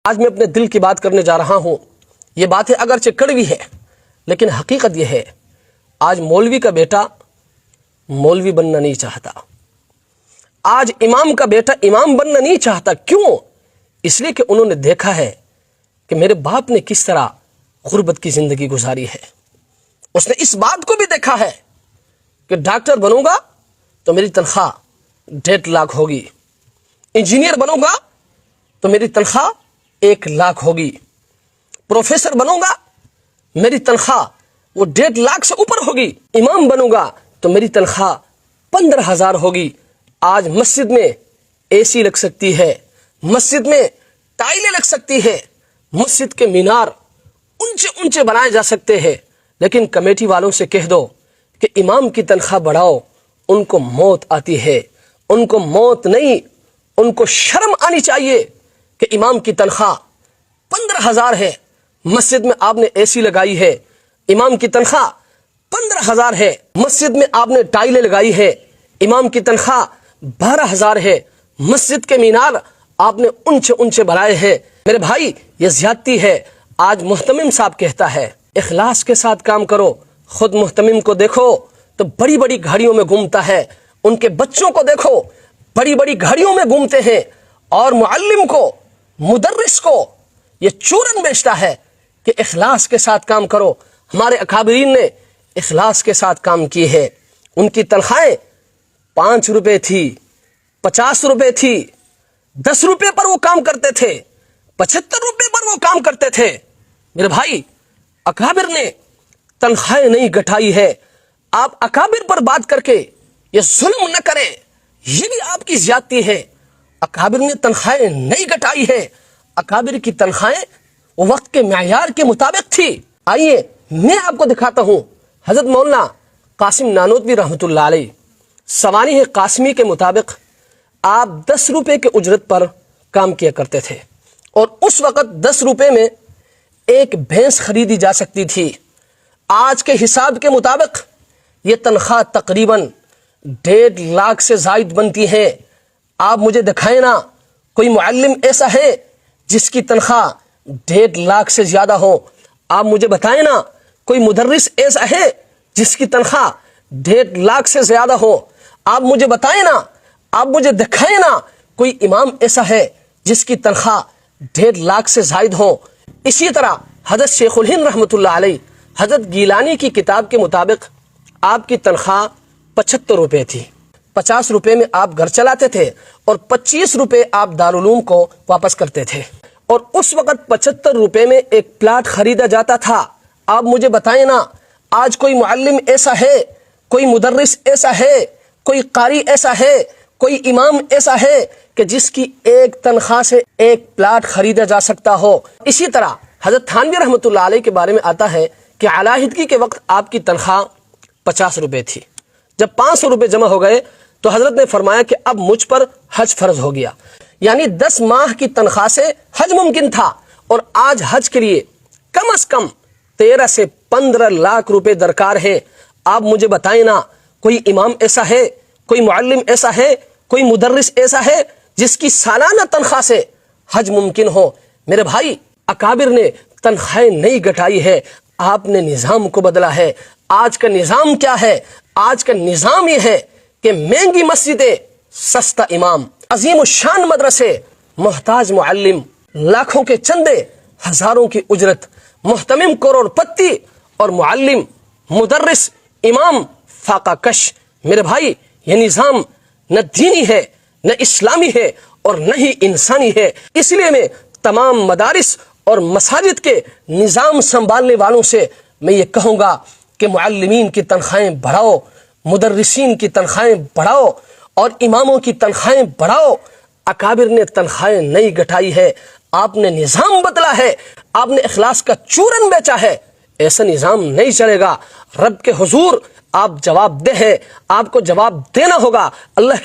آج میں اپنے دل کی بات کرنے جا رہا ہوں. یہ باتیں اگرچہ کڑوی ہے لیکن حقیقت یہ ہے، آج مولوی کا بیٹا مولوی بننا نہیں چاہتا. آج امام کا بیٹا امام بننا نہیں چاہتا. کیوں؟ اس لیے کہ انہوں نے دیکھا ہے کہ میرے باپ نے کس طرح غربت کی زندگی گزاری ہے. اس نے اس بات کو بھی دیکھا ہے کہ ڈاکٹر بنوں گا تو میری تنخواہ 1.5 لاکھ ہوگی، انجینئر بنوں گا تو میری تنخواہ 1 لاکھ ہوگی، پروفیسر بنوں گا میری تنخواہ وہ 1.5 لاکھ سے اوپر ہوگی، امام بنوں گا تو میری تنخواہ 15,000 ہوگی. آج مسجد میں اے سی لگ سکتی ہے، مسجد میں ٹائلیں لگ سکتی ہے، مسجد کے مینار اونچے اونچے بنائے جا سکتے ہیں، لیکن کمیٹی والوں سے کہہ دو کہ امام کی تنخواہ بڑھاؤ، ان کو موت آتی ہے. ان کو موت نہیں، ان کو شرم آنی چاہیے کہ امام کی تنخواہ 15,000 ہے، مسجد میں آپ نے اے سی لگائی ہے. امام کی تنخواہ 15,000 ہے، مسجد میں آپ نے ٹائلیں لگائی ہے. امام کی تنخواہ 12,000 ہے، مسجد کے مینار آپ نے اونچے اونچے بنائے ہیں. میرے بھائی یہ زیادتی ہے. آج محتمم صاحب کہتا ہے اخلاص کے ساتھ کام کرو. خود محتمم کو دیکھو تو بڑی بڑی گاڑیوں میں گھومتا ہے، ان کے بچوں کو دیکھو بڑی بڑی گاڑیوں میں گھومتے ہیں، اور معلم کو مدرس کو یہ چورن بیچتا ہے کہ اخلاص کے ساتھ کام کرو. ہمارے اکابرین نے اخلاص کے ساتھ کام کی ہے. ان کی تنخواہیں 5 روپے تھی، 50 روپے تھی، 10 روپے پر وہ کام کرتے تھے، 75 روپے پر وہ کام کرتے تھے. میرے بھائی اکابر نے تنخواہیں نہیں گھٹائی ہے. آپ اکابر پر بات کر کے یہ ظلم نہ کریں، یہ بھی آپ کی زیادتی ہے. اکابر نے تنخواہیں نہیں گھٹائی ہے، اکابر کی تنخواہیں وقت کے معیار کے مطابق تھی. آئیے میں آپ کو دکھاتا ہوں. حضرت مولانا قاسم نانوتوی رحمۃ اللہ علیہ سوانح قاسمی کے مطابق آپ 10 روپے کے اجرت پر کام کیا کرتے تھے، اور اس وقت 10 روپے میں ایک بھینس خریدی جا سکتی تھی. آج کے حساب کے مطابق یہ تنخواہ تقریباً 1.5 لاکھ سے زائد بنتی ہے. آپ مجھے دکھائیں نا کوئی معلم ایسا ہے جس کی تنخواہ 1.5 لاکھ سے زیادہ ہو. آپ مجھے بتائیں نا کوئی مدرس ایسا ہے جس کی تنخواہ 1.5 لاکھ سے زیادہ ہو. آپ مجھے بتائیں نا، آپ مجھے دکھائیں نا کوئی امام ایسا ہے جس کی تنخواہ 1.5 لاکھ سے زائد ہو. اسی طرح حضرت شیخ الہند رحمۃ اللہ علیہ حضرت گیلانی کی کتاب کے مطابق آپ کی تنخواہ 75 روپے تھی. 50 روپے میں آپ گھر چلاتے تھے اور 25 روپے آپ دارالعلوم کو واپس کرتے تھے، اور اس وقت 75 روپے میں ایک پلاٹ خریدا جاتا تھا. آپ مجھے بتائیں نا آج کوئی معلم ایسا ہے، کوئی مدرس ایسا ہے، کوئی قاری ایسا ہے، کوئی امام ایسا ہے کہ جس کی ایک تنخواہ سے ایک پلاٹ خریدا جا سکتا ہو. اسی طرح حضرت تھانوی رحمۃ اللہ علیہ کے بارے میں آتا ہے کہ علیحدگی کے وقت آپ کی تنخواہ 50 روپے تھی. جب 500 روپے جمع ہو گئے تو حضرت نے فرمایا کہ اب مجھ پر حج فرض ہو گیا. یعنی 10 ماہ کی تنخواہ سے حج ممکن تھا، اور آج حج کے لیے کم از کم 13 سے 15 لاکھ روپے درکار ہے. آپ مجھے بتائیں نا کوئی امام ایسا ہے، کوئی معلم ایسا ہے، کوئی مدرس ایسا ہے جس کی سالانہ تنخواہ سے حج ممکن ہو. میرے بھائی اکابر نے تنخواہیں نہیں گھٹائی ہے، آپ نے نظام کو بدلا ہے. آج کا نظام کیا ہے؟ آج کا نظام یہ ہے کہ مہنگی مسجدیں، سستا امام، عظیم الشان مدرسے، محتاج معلم، لاکھوں کے چندے، ہزاروں کی اجرت، محتمم کروڑ پتی، اور معلم، مدرس، امام فاقہ کش. میرے بھائی یہ نظام نہ دینی ہے، نہ اسلامی ہے، اور نہ ہی انسانی ہے. اس لیے میں تمام مدارس اور مساجد کے نظام سنبھالنے والوں سے میں یہ کہوں گا کہ معلمین کی تنخواہیں بڑھاؤ، مدرسین کی تنخواہیں بڑھاؤ، اور اماموں کی تنخواہیں بڑھاؤ. اکابر نے تنخواہیں نہیں گھٹائی ہے، آپ نے نظام بدلا ہے، آپ نے اخلاص کا چورن بیچا ہے. ایسا نظام نہیں چلے گا. رب کے حضور آپ جواب دہ ہیں، آپ کو جواب دینا ہوگا. اللہ کی